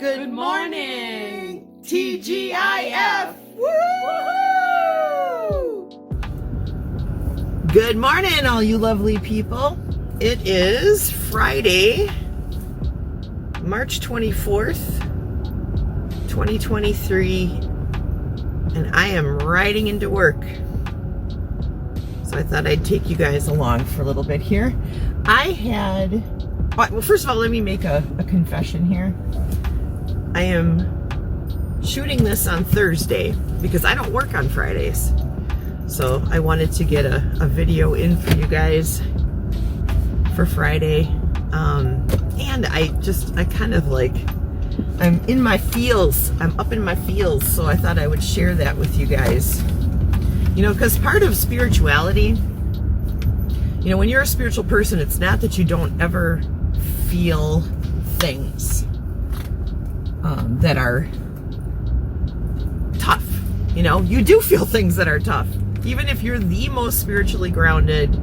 Good morning, TGIF. Woo! Good morning, all you lovely people. It is Friday, March 24th, 2023, and I am riding into work. So I thought I'd take you guys along for a little bit here. Well, first of all, let me make a confession here. I am shooting this on Thursday because I don't work on Fridays. So I wanted to get a video in for you guys for Friday. And I'm in my feels. I'm up in my feels. So I thought I would share that with you guys. You know, because part of spirituality, you know, when you're a spiritual person, it's not that you don't ever feel things that are tough. You know, you do feel things that are tough. Even if you're the most spiritually grounded,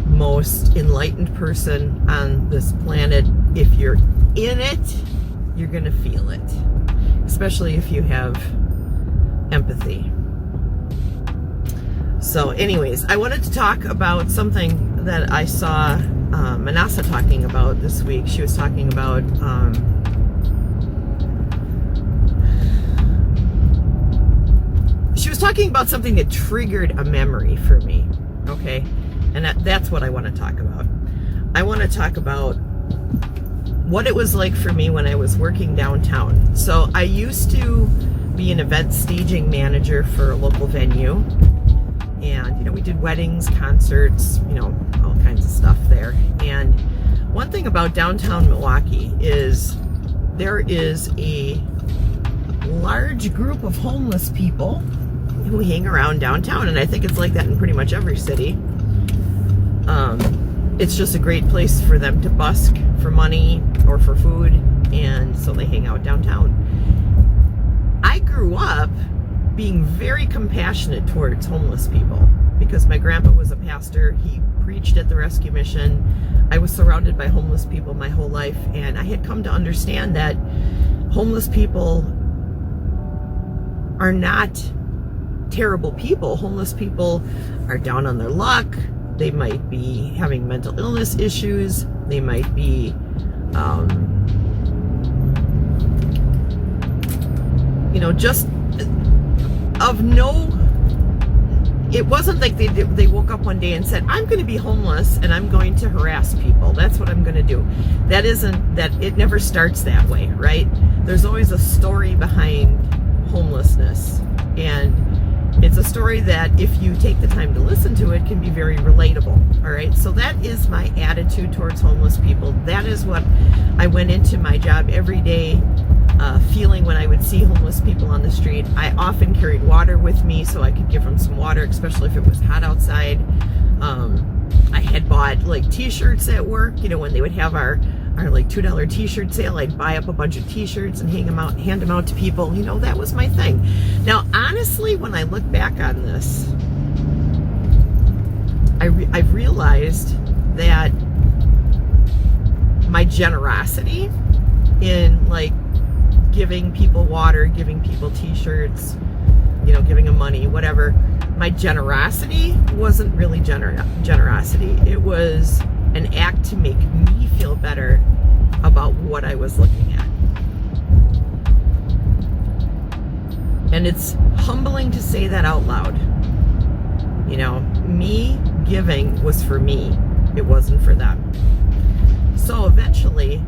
most enlightened person on this planet, if you're in it, you're going to feel it. Especially if you have empathy. So anyways, I wanted to talk about something that I saw Manasa talking about this week. She was talking about something that triggered a memory for me, okay? And that's what I want to talk about. I want to talk about what it was like for me when I was working downtown. So I used to be an event staging manager for a local venue. And, you know, we did weddings, concerts, you know, all kinds of stuff there. And one thing about downtown Milwaukee is there is a large group of homeless people who hang around downtown. And I think it's like that in pretty much every city. It's just a great place for them to busk for money or for food. And so they hang out downtown. I grew up being very compassionate towards homeless people because my grandpa was a pastor. He preached at the rescue mission. I was surrounded by homeless people my whole life, and I had come to understand that homeless people are not terrible people. Homeless people are down on their luck. They might be having mental illness issues. They might be just it wasn't like they woke up one day and said, I'm going to be homeless and I'm going to harass people. That's what I'm going to do. It never starts that way, right? There's always a story behind homelessness. And it's a story that if you take the time to listen to it can be very relatable. All right. So that is my attitude towards homeless people. That is what I went into my job every day feeling when I would see homeless people on the street. I often carried water with me so I could give them some water, especially if it was hot outside. I had bought like t-shirts at work, you know, when they would have our like $2 t-shirt sale. I'd buy up a bunch of t-shirts and hand them out to people. You know, that was my thing. Now, honestly, when I look back on this, I've realized that my generosity in like giving people water, giving people t-shirts, you know, giving them money, whatever. My generosity wasn't really generosity. It was an act to make me feel better about what I was looking at. And it's humbling to say that out loud. You know, me giving was for me. It wasn't for them. So eventually,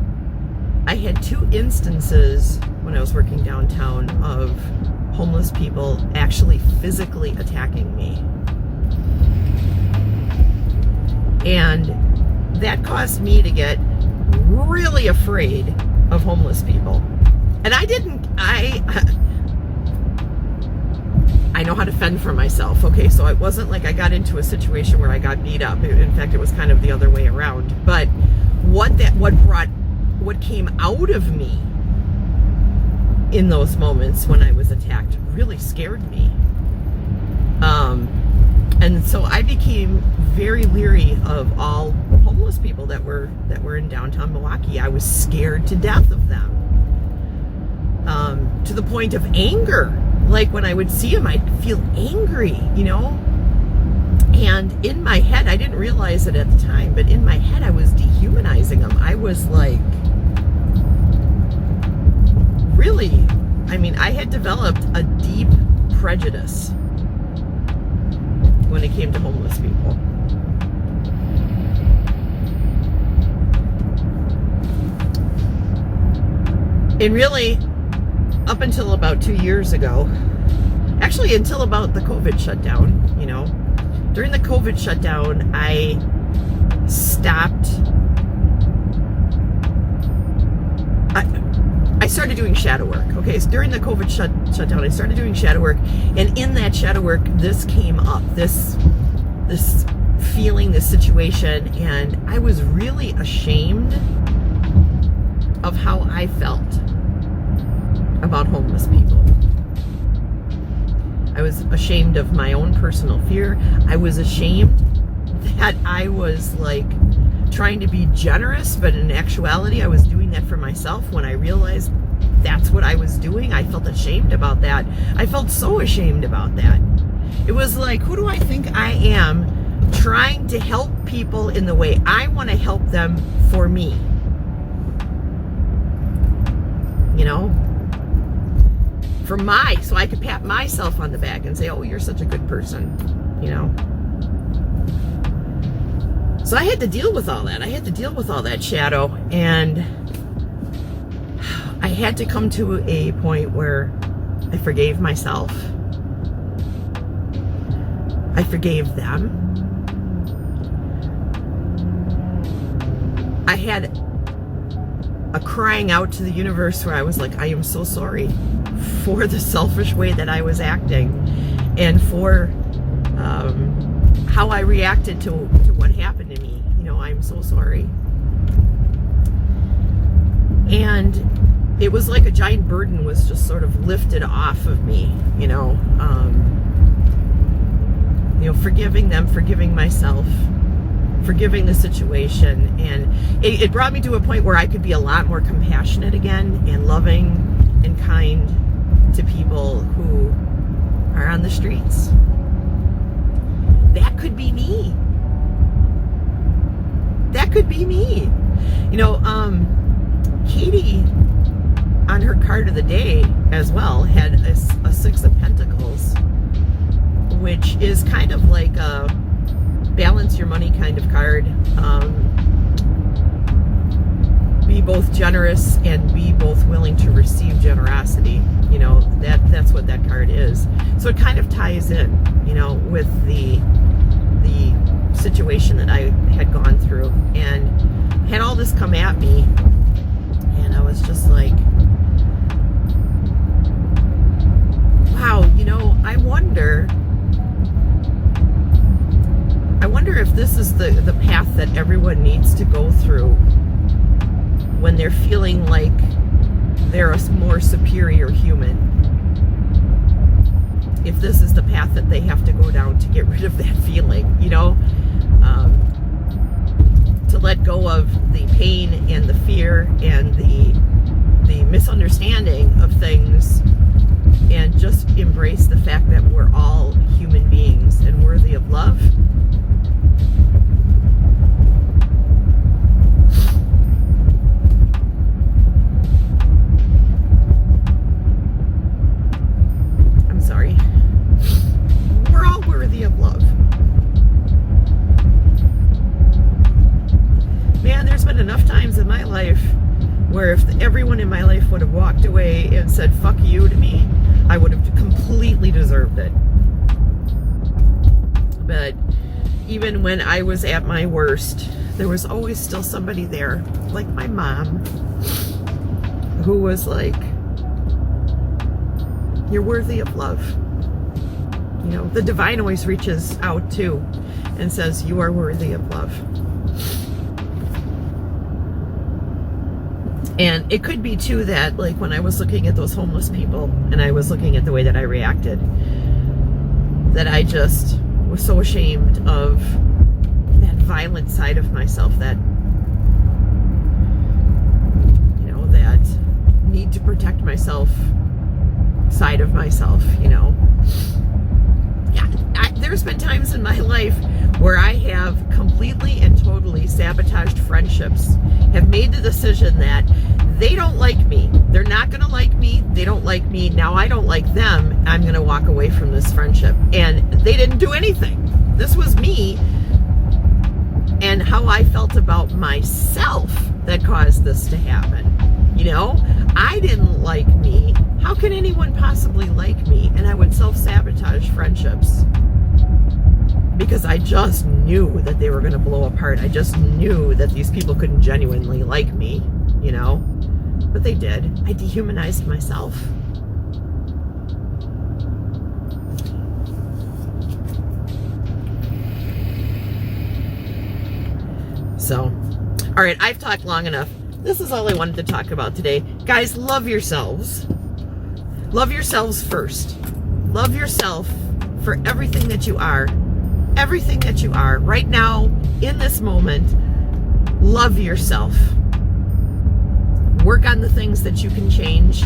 I had 2 instances when I was working downtown of homeless people actually physically attacking me. And that caused me to get really afraid of homeless people. And I know how to fend for myself. Okay, so it wasn't like I got into a situation where I got beat up. In fact, it was kind of the other way around. But what came out of me in those moments when I was attacked really scared me. And so I became very leery of all homeless people that were in downtown Milwaukee. I was scared to death of them. to the point of anger. Like when I would see him, I'd feel angry, you know? And in my head, I didn't realize it at the time, but in my head, I was dehumanizing him. I was like, really, I mean, I had developed a deep prejudice when it came to homeless people. And really, up until about 2 years ago, actually until about the COVID shutdown, you know, during the COVID shutdown, I stopped. I started doing shadow work. Okay, so during the COVID shutdown, I started doing shadow work, and in that shadow work, this came up, this feeling, this situation, and I was really ashamed of how I felt about homeless people. I was ashamed of my own personal fear. I was ashamed that I was like trying to be generous, but in actuality, I was doing that for myself. When I realized that's what I was doing, I felt ashamed about that. I felt so ashamed about that. It was like, who do I think I am trying to help people in the way I want to help them for me? You know? So I could pat myself on the back and say, oh, you're such a good person, you know? So I had to deal with all that. I had to deal with all that shadow, and I had to come to a point where I forgave myself. I forgave them. I had a crying out to the universe where I was like, I am so sorry for the selfish way that I was acting, and for how I reacted to what happened to me. You know, I'm so sorry. And it was like a giant burden was just sort of lifted off of me, you know, forgiving them, forgiving myself, forgiving the situation. And it brought me to a point where I could be a lot more compassionate again and loving and kind to people who are on the streets. That could be me. That could be me. You know, Katie, on her card of the day as well, had a Six of Pentacles, which is kind of like a balance your money kind of card. Be both generous and be both willing to receive generosity. You know, that's what that card is. So it kind of ties in, you know, with the situation that I had gone through, and had all this come at me, and I was just like, wow, you know, I wonder if this is the path that everyone needs to go through when they're feeling like they're a more superior human. If this is the path that they have to go down to get rid of that feeling, you know, to let go of the pain and the fear and the misunderstanding of things, and just embrace the fact that we're all human beings and worthy of love. I'm sorry. We're all worthy of love. Man, there's been enough times in my life where if everyone in my life would have walked away and said, fuck you to me, I would have completely deserved it. But even when I was at my worst, there was always still somebody there, like my mom, who was like, you're worthy of love. You know, the divine always reaches out too and says, you are worthy of love. And it could be too that, like, when I was looking at those homeless people and I was looking at the way that I reacted, that I just was so ashamed of that violent side of myself, that, you know, that need to protect myself side of myself, you know. Yeah, there's been times in my life where I have completely and totally sabotaged friendships, have made the decision that they don't like me. They're not going to like me. They don't like me. Now I don't like them. I'm going to walk away from this friendship. And they didn't do anything. This was me and how I felt about myself that caused this to happen. You know, I didn't like me. How can anyone possibly like me? And I would self-sabotage friendships because I just knew that they were going to blow apart. I just knew that these people couldn't genuinely like me, you know, but they did. I dehumanized myself. So, all right, I've talked long enough. This is all I wanted to talk about today. Guys, love yourselves. Love yourselves first. Love yourself for everything that you are. Everything that you are. Right now, in this moment, love yourself. Work on the things that you can change.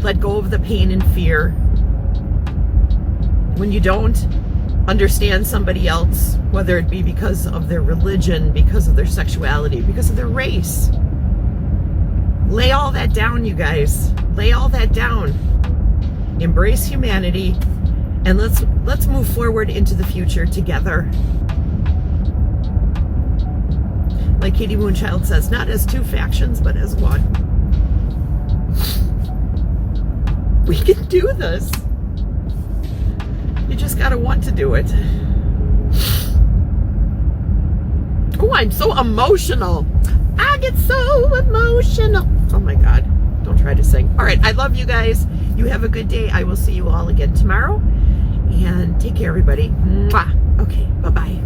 Let go of the pain and fear. When you don't understand somebody else, whether it be because of their religion, because of their sexuality, because of their race, lay all that down, you guys. Lay all that down. Embrace humanity, and let's move forward into the future together. Like Katie Moonchild says, not as two factions, but as one. We can do this. You just gotta want to do it. Oh, I'm so emotional. I get so emotional. Oh my God. Don't try to sing. All right. I love you guys. You have a good day. I will see you all again tomorrow. And take care, everybody. Mwah. Okay. Bye-bye.